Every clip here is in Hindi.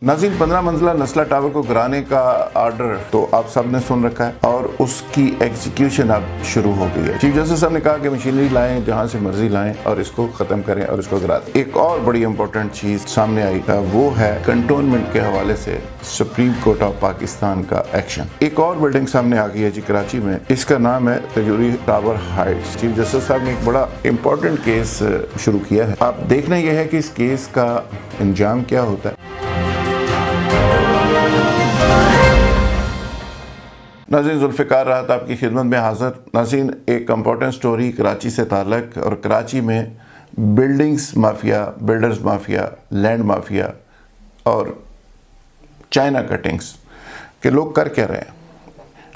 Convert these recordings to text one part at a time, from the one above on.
नाज़रीन, 15 मंजिला नस्ला टावर को गिराने का ऑर्डर तो आप सब ने सुन रखा है और उसकी एग्जीक्यूशन अब शुरू हो गई है। चीफ जस्टिस साहब ने कहा कि मशीनरी लाएं, जहां से मर्जी लाएं और इसको खत्म करें और इसको गिरा दें। एक और बड़ी इंपॉर्टेंट चीज सामने आई, वो है कंटोनमेंट के हवाले से सुप्रीम कोर्ट ऑफ पाकिस्तान का एक्शन। एक और बिल्डिंग सामने आ गई है जी कराची में, इसका नाम है तजूरी टावर हाइट्स। चीफ जस्टिस साहब ने एक बड़ा इंपॉर्टेंट केस शुरू किया है। अब देखना यह है कि इस केस का अंजाम क्या होता है। नाज़रीन, जुल्फ़िकार राहत आपकी खिदमत में हाज़िर। नाज़रीन, एक इम्पॉर्टेंट स्टोरी कराची से ताल्लुक़, और कराची में buildings mafia, builders mafia, land mafia और चाइना कटिंग्स के लोग कर क्या रहे हैं।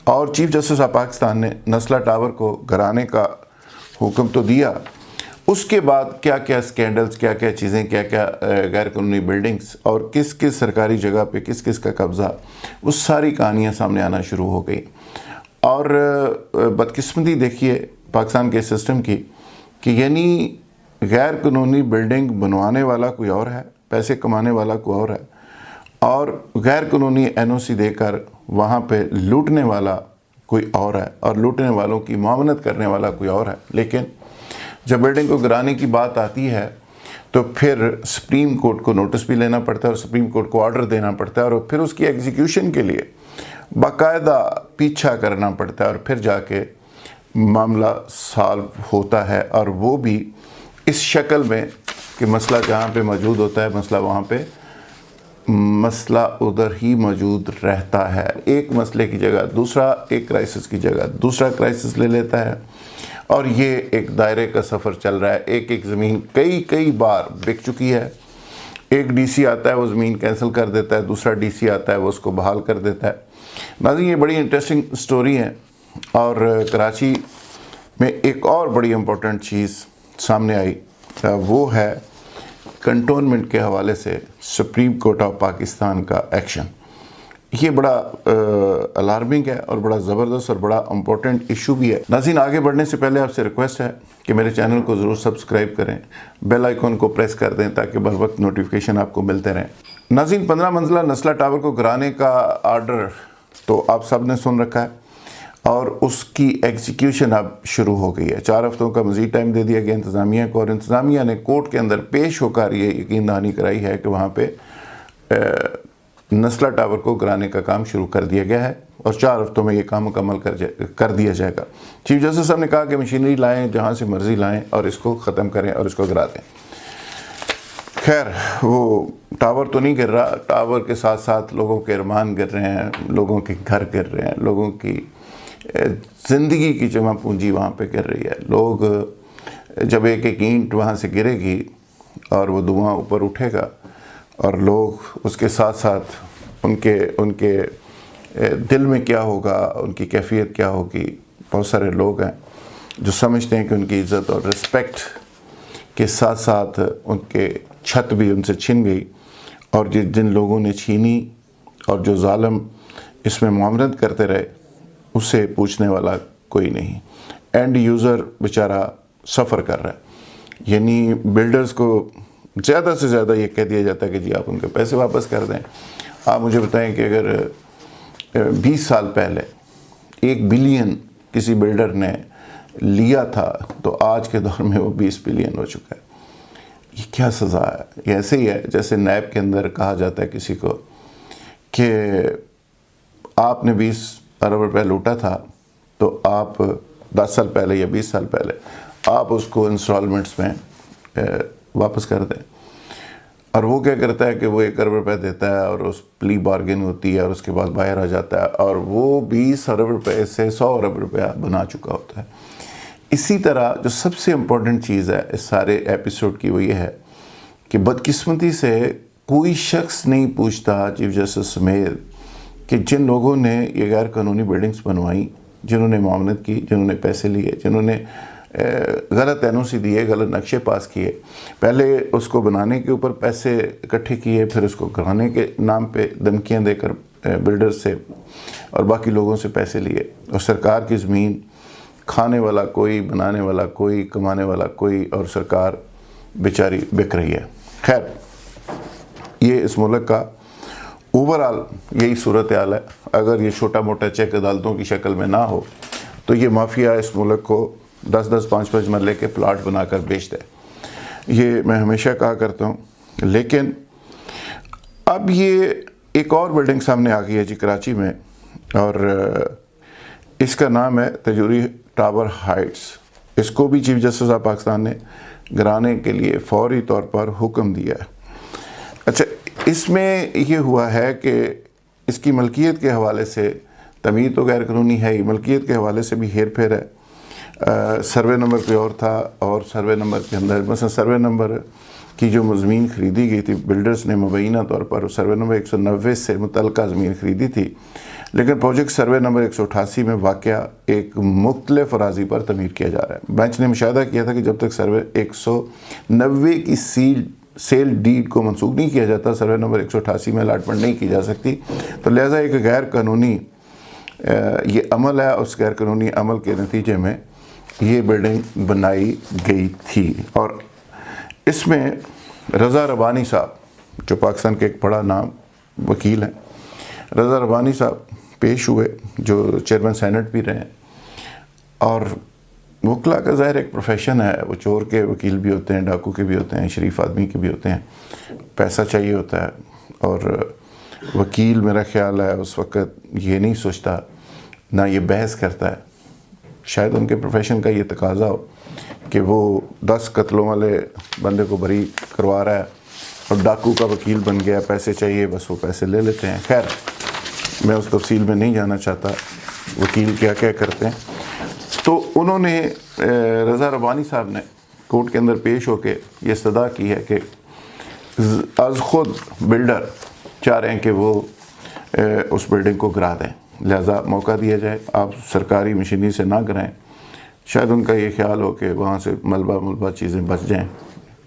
और चीफ जस्टिस ऑफ पाकिस्तान ने नस्ला टावर को गिराने का हुक्म तो दिया, उसके बाद क्या क्या स्कैंडल्स, क्या क्या चीज़ें, क्या क्या गैर कानूनी बिल्डिंग्स और किस किस सरकारी जगह पे किस किस का कब्ज़ा, वो सारी कहानियाँ सामने आना शुरू हो गई। और बदकिस्मती देखिए पाकिस्तान के सिस्टम की कि यानी गैर कानूनी बिल्डिंग बनवाने वाला कोई और है, पैसे कमाने वाला कोई और है, और गैर कानूनी NOC देकर वहाँ पे लूटने वाला कोई और है, और लूटने वालों की मुआवनत करने वाला कोई और है। लेकिन जब बिल्डिंग को गिराने की बात आती है तो फिर सुप्रीम कोर्ट को नोटिस भी लेना पड़ता है और सुप्रीम कोर्ट को ऑर्डर देना पड़ता है और फिर उसकी एग्जीक्यूशन के लिए बाकायदा पीछा करना पड़ता है और फिर जाके मामला सॉल्व होता है। और वो भी इस शक्ल में कि मसला जहाँ पे मौजूद होता है, मसला वहाँ पे मसला उधर ही मौजूद रहता है। एक मसले की जगह दूसरा, एक क्राइसिस की जगह दूसरा क्राइसिस ले लेता है और ये एक दायरे का सफ़र चल रहा है। एक एक ज़मीन कई बार बिक चुकी है। एक DC आता है, वो ज़मीन कैंसिल कर देता है, दूसरा DC आता है, वो उसको बहाल कर देता है। नाज़रीन, ये बड़ी इंटरेस्टिंग स्टोरी है। और कराची में एक और बड़ी इम्पोर्टेंट चीज़ सामने आई, वो है कंटोनमेंट के हवाले से सुप्रीम कोर्ट ऑफ पाकिस्तान का एक्शन। ये बड़ा अलार्मिंग है और बड़ा ज़बरदस्त और बड़ा इम्पोर्टेंट इशू भी है। नाज़रीन, आगे बढ़ने से पहले आपसे रिक्वेस्ट है कि मेरे चैनल को ज़रूर सब्सक्राइब करें, बेल आइकन को प्रेस कर दें ताकि बर वक्त नोटिफिकेशन आपको मिलते रहें। नाज़रीन, 15 मंजिला नस्ला टावर को गिराने का आर्डर तो आप सब ने सुन रखा है और उसकी एग्जीक्यूशन अब शुरू हो गई है। 4 हफ्तों का मज़ीद टाइम दे दिया गया इंतज़ामिया को, और इंतज़ामिया ने कोर्ट के अंदर पेश होकर ये यकीन दहानी कराई है कि वहाँ पे नस्ला टावर को गिराने का काम शुरू कर दिया गया है और 4 हफ्तों में ये काम मुकम्मल कर दिया जाएगा। चीफ जस्टिस साहब ने कहा कि मशीनरी लाएं, जहां से मर्जी लाएं और इसको ख़त्म करें और इसको गिरा दें। खैर, वो टावर तो नहीं गिर रहा, टावर के साथ साथ लोगों के अरमान गिर रहे हैं, लोगों के घर गिर रहे हैं, लोगों की ज़िंदगी की जमा पूंजी वहाँ पर गिर रही है। लोग जब एक एक ईंट वहाँ से गिरेगी और वो धुआं ऊपर उठेगा और लोग उसके साथ साथ उनके दिल में क्या होगा, उनकी कैफियत क्या होगी। बहुत सारे लोग हैं जो समझते हैं कि उनकी इज़्ज़त और रिस्पेक्ट के साथ साथ उनके छत भी उनसे छीन गई, और जिन लोगों ने छीनी और जो जालिम इसमें मुआवनत करते रहे, उससे पूछने वाला कोई नहीं। एंड यूज़र बेचारा सफ़र कर रहा है। यानी बिल्डर्स को ज़्यादा से ज़्यादा ये कह दिया जाता है कि जी आप उनके पैसे वापस कर दें। आप मुझे बताएं कि अगर 20 साल पहले 1 बिलियन किसी बिल्डर ने लिया था तो आज के दौर में वो 20 बिलियन हो चुका है। ये क्या सज़ा है? ये ऐसे ही है जैसे नैब के अंदर कहा जाता है किसी को कि आपने 20 अरब रुपये लूटा था तो आप 10 साल पहले या 20 साल पहले आप उसको इंस्टॉलमेंट्स में वापस कर दें। और वो क्या करता है कि वो 1 अरब रुपये देता है और उस प्ली बार्गेन होती है और उसके बाद बाहर आ जाता है और वो 20 अरब रुपये से 100 अरब रुपया बना चुका होता है। इसी तरह जो सबसे इम्पोर्टेंट चीज़ है इस सारे एपिसोड की, वो ये है कि बदकिस्मती से कोई शख्स नहीं पूछता, चीफ जस्टिस समेत, कि जिन लोगों ने ये गैर कानूनी बिल्डिंग्स बनवाई, जिन्होंने मुआवनत की, जिन्होंने पैसे लिए, जिन्होंने गलत NOC दिए, गलत नक्शे पास किए, पहले उसको बनाने के ऊपर पैसे इकट्ठे किए, फिर उसको गिराने के नाम पे धमकियां देकर बिल्डर्स से और बाकी लोगों से पैसे लिए, और सरकार की ज़मीन खाने वाला कोई, बनाने वाला कोई, कमाने वाला कोई, और सरकार बेचारी बिक रही है। खैर, ये इस मुल्क का ओवरऑल यही सूरत हाल है। अगर ये छोटा मोटा चेक अदालतों की शक्ल में ना हो तो ये माफिया इस मुल्क को 10-10, 5-5 मरले के प्लाट बनाकर बेच दे। ये मैं हमेशा कहा करता हूँ। लेकिन अब ये एक और बिल्डिंग सामने आ गई है जी कराची में, और इसका नाम है तजूरी टावर हाइट्स। इसको भी चीफ जस्टिस ऑफ पाकिस्तान ने गिराने के लिए फौरी तौर पर हुक्म दिया है। अच्छा, इसमें ये हुआ है कि इसकी मलकियत के हवाले से तमीर तो गैर कानूनी है ही, मलकियत के हवाले से भी हेर फेर है। सर्वे नंबर पे और था, और सर्वे नंबर के अंदर मसलन सर्वे नंबर की जो ज़मीन ख़रीदी गई थी बिल्डर्स ने मुबैना तौर पर सर्वे नंबर 190 से मुतल्लिका ज़मीन ख़रीदी थी, लेकिन प्रोजेक्ट सर्वे नंबर 188 में वाक़या एक मुख्तलिफ अराज़ी पर तमीर किया जा रहा है। बेंच ने मुशाहिदा किया था कि जब तक सर्वे 190 की सेल डीड को मनसूख नहीं किया जाता, सर्वे नंबर 188 में अलाटमेंट नहीं की जा सकती। तो लिहाजा एक गैर कानूनी ये अमल है, उस गैर कानूनी अमल के नतीजे में ये बिल्डिंग बनाई गई थी। और इसमें रज़ा रब्बानी साहब, जो पाकिस्तान के एक बड़ा नाम वकील हैं, रज़ा रब्बानी साहब पेश हुए, जो चेयरमैन सेनेट भी रहे हैं। और वकला का ज़ाहिर एक प्रोफेशन है, वो चोर के वकील भी होते हैं, डाकू के भी होते हैं, शरीफ आदमी के भी होते हैं, पैसा चाहिए होता है। और वकील मेरा ख्याल है उस वक़्त ये नहीं सोचता, ना ये बहस करता है। शायद उनके प्रोफेशन का ये तकाजा हो कि वो 10 कत्लों वाले बंदे को बरी करवा रहा है और डाकू का वकील बन गया, पैसे चाहिए, बस वो पैसे ले लेते हैं। खैर, मैं उस तफसील में नहीं जाना चाहता वकील क्या क्या करते हैं। तो उन्होंने रज़ा रब्बानी साहब ने कोर्ट के अंदर पेश होकर ये इस्तदा की है कि आज ख़ुद बिल्डर चाह रहे हैं कि वो उस बिल्डिंग को गिरा दें, लिहाजा मौका दिया जाए, आप सरकारी मशीनरी से ना गिराएं। शायद उनका ये ख्याल हो कि वहाँ से मलबा चीज़ें बच जाएँ,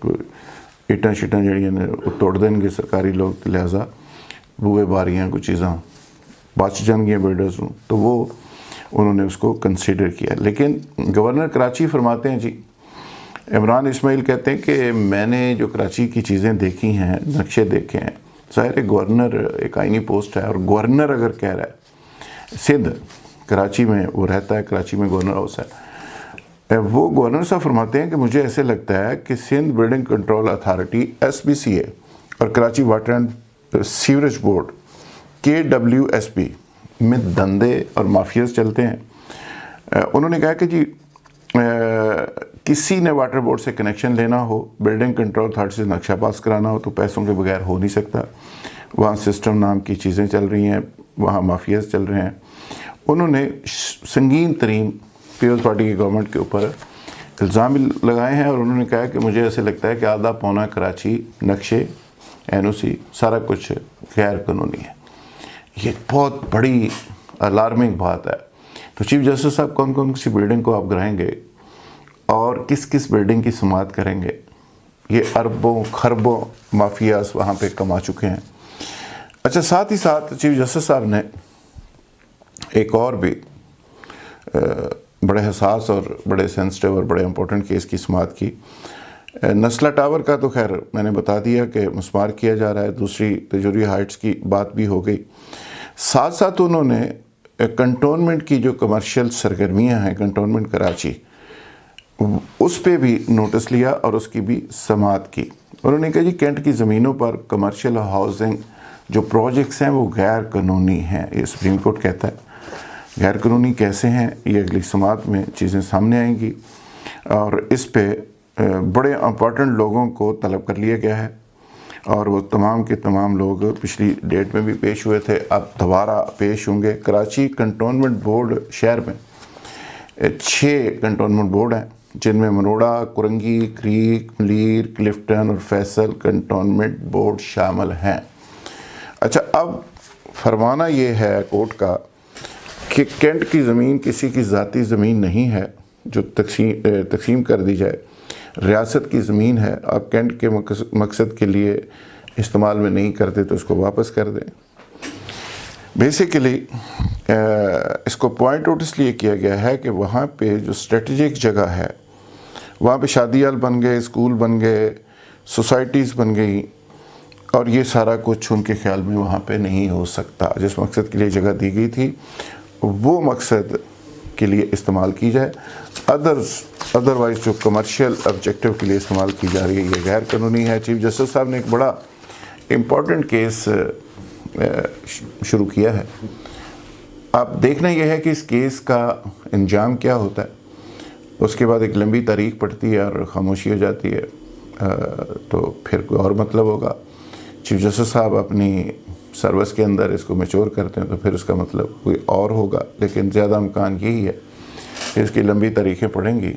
कोई इटां शिटां जड़ियां तोड़ देंगे सरकारी लोग, लिहाजा बूहे बारियाँ कुछ चीज़ां बच जाएंगी बिल्डर्स को, तो वो उन्होंने उसको कंसिडर किया। लेकिन गवर्नर कराची फरमाते हैं जी, इमरान इस्माइल कहते हैं कि मैंने जो कराची की चीज़ें देखी हैं, नक्शे देखे हैं, ज़ाहिर है गवर्नर एक आईनी पोस्ट है, और गवर्नर अगर कह रहा है, सिंध कराची में वो रहता है, कराची में गवर्नर हाउस है, वो गवर्नर साहब फरमाते हैं कि मुझे ऐसे लगता है कि Sindh building control authority SBCA और Karachi water and sewerage board KWSB में धंधे और माफियाज चलते हैं। उन्होंने कहा कि जी किसी ने वाटर बोर्ड से कनेक्शन लेना हो, बिल्डिंग कंट्रोल अथॉरिटी से नक्शा पास कराना हो, तो पैसों के बगैर हो नहीं सकता। वहाँ सिस्टम नाम की चीज़ें चल रही हैं, वहाँ माफियाज चल रहे हैं। उन्होंने संगीन तरीन पीपल्स पार्टी की गवर्नमेंट के ऊपर इल्ज़ाम लगाए हैं, और उन्होंने कहा कि मुझे ऐसे लगता है कि आधा पौना कराची नक्शे NOC सारा कुछ गैर कानूनी है। ये बहुत बड़ी अलार्मिंग बात है। तो चीफ जस्टिस साहब कौन कौन सी बिल्डिंग को आप गिराएंगे और किस किस बिल्डिंग की समाअत करेंगे, ये अरबों खरबों माफियाज वहाँ पे कमा चुके हैं। अच्छा, साथ ही साथ चीफ जस्टिस साहब ने एक और भी बड़े हसास और बड़े सेंसिटिव और बड़े इम्पोर्टेंट केस की समाअत की। नस्ला टावर का तो खैर मैंने बता दिया कि मुस्मार किया जा रहा है, दूसरी तजूरी हाइट्स की बात भी हो गई। साथ साथ उन्होंने कंटोनमेंट की जो कमर्शियल सरगर्मियां हैं, कंटोनमेंट कराची, उस पे भी नोटिस लिया और उसकी भी समाअत की। उन्होंने कहा जी कैंट की ज़मीनों पर कमर्शियल हाउसिंग जो प्रोजेक्ट्स हैं वो गैर कानूनी हैं। ये सुप्रीम कोर्ट कहता है। गैर कानूनी कैसे हैं, ये अगली समाअत में चीज़ें सामने आएंगी, और इस पे बड़े इम्पॉर्टेंट लोगों को तलब कर लिया गया है, और वो तमाम के तमाम लोग पिछली डेट में भी पेश हुए थे, अब दोबारा पेश होंगे। कराची कंटोनमेंट बोर्ड शहर में 6 कंटोनमेंट बोर्ड हैं, जिनमें मनोड़ा, कुरंगी, क्रीक, मलीर, क्लिफ्टन और फैसल कंटोनमेंट बोर्ड शामिल हैं। अच्छा, अब फरमाना ये है कोर्ट का कि कैंट की ज़मीन किसी की ज़ाती ज़मीन नहीं है जो तकसीम कर दी जाए, रियासत की ज़मीन है। आप कैंट के मकसद के लिए इस्तेमाल में नहीं करते तो इसको वापस कर दें। बेसिकली इसको पॉइंट आउट इसलिए किया गया है कि वहाँ पे जो स्ट्रेटजिक जगह है, वहाँ पे शादी हाल बन गए, स्कूल बन गए, सोसाइटीज़ बन गई, और ये सारा कुछ उनके ख्याल में वहाँ पे नहीं हो सकता। जिस मकसद के लिए जगह दी गई थी वो मकसद के लिए इस्तेमाल की जाए, अदरवाइज़ जो कमर्शियल ऑब्जेक्टिव के लिए इस्तेमाल की जा रही है ये गैर कानूनी है। चीफ जस्टिस साहब ने एक बड़ा इम्पॉर्टेंट केस शुरू किया है। अब देखना यह है कि इस केस का अंजाम क्या होता है, उसके बाद एक लंबी तारीख पड़ती है और खामोशी हो जाती है, तो फिर कोई और मतलब होगा। चीफ जस्टिस साहब अपनी सर्विस के अंदर इसको मैच्योर करते हैं तो फिर उसका मतलब कोई और होगा, लेकिन ज़्यादा इम्कान यही है कि इसकी लंबी तारीखें पड़ेंगी,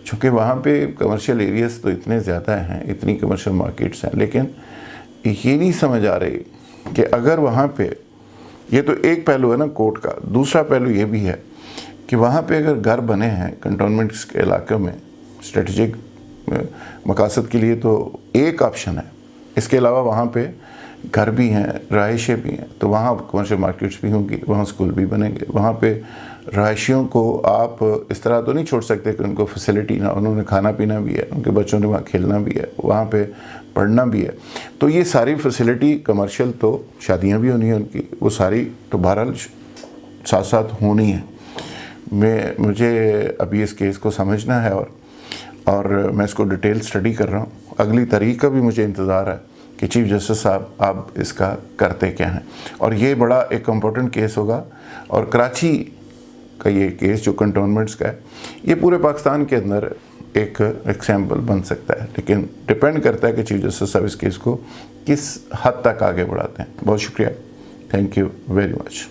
चूँकि वहाँ पे कमर्शियल एरियाज़ तो इतने ज़्यादा हैं, इतनी कमर्शियल मार्केट्स हैं, लेकिन ये नहीं समझ आ रही कि अगर वहाँ पे, ये तो एक पहलू है ना कोर्ट का, दूसरा पहलू ये भी है कि वहाँ पे अगर घर बने हैं कंटोनमेंट्स के इलाकों में स्ट्रेटजिक मकासद के लिए तो एक ऑप्शन है, इसके अलावा वहाँ पे घर भी हैं, रहायशें भी हैं, तो वहाँ कमर्शियल मार्केट्स भी होंगी, वहाँ स्कूल भी बनेंगे। वहाँ पे रहायशियों को आप इस तरह तो नहीं छोड़ सकते कि उनको फैसिलिटी ना, उन्होंने खाना पीना भी है, उनके बच्चों ने वहाँ खेलना भी है, वहाँ पे पढ़ना भी है। तो ये सारी फैसिलिटी कमर्शियल, तो शादियाँ भी होनी है उनकी, वो सारी तो बहरहाल साथ साथ होनी है। मुझे अभी इस केस को समझना है और मैं इसको डिटेल स्टडी कर रहा हूँ। अगली तारीख का भी मुझे इंतज़ार है कि चीफ जस्टिस साहब आप इसका करते क्या हैं, और ये बड़ा एक इम्पोर्टेंट केस होगा। और कराची का ये केस जो कंटोनमेंट्स का है, ये पूरे पाकिस्तान के अंदर एक एग्जाम्पल बन सकता है, लेकिन डिपेंड करता है कि चीफ जस्टिस साहब इस केस को किस हद तक आगे बढ़ाते हैं। बहुत शुक्रिया, थैंक यू वेरी मच।